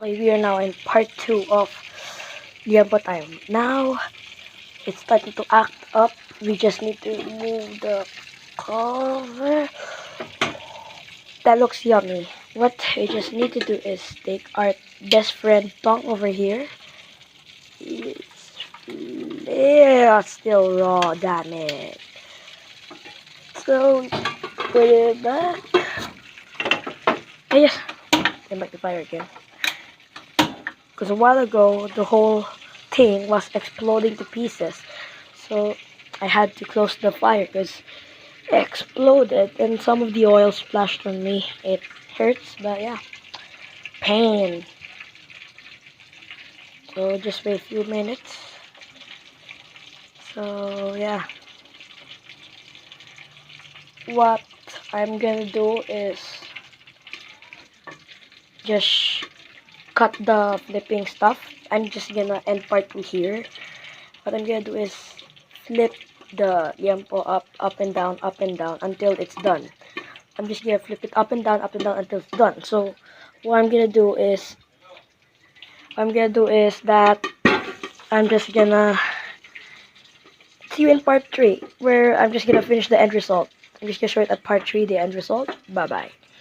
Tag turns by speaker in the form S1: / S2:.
S1: Okay, we are now in part 2 of Liampo Time. Now, it's starting to act up. We just need to remove the cover. That looks yummy. What we just need to do is take our best friend Pong over here. It's still raw, damn it. So, put it back. Yes, and back the fire again. Because a while ago, the whole thing was exploding to pieces. So I had to close the fire because it exploded and some of the oil splashed on me. It hurts, but yeah, pain. So just wait a few minutes. So yeah, what I'm gonna do is just cut the flipping stuff. I'm just gonna end part 2 here. What I'm gonna do is flip the Liampo up and down until it's done. I'm just gonna flip it up and down until it's done. So what I'm gonna do is that I'm just gonna see you in part 3 where I'm just gonna finish the end result. I'm just gonna show it at part 3 the end result. Bye bye.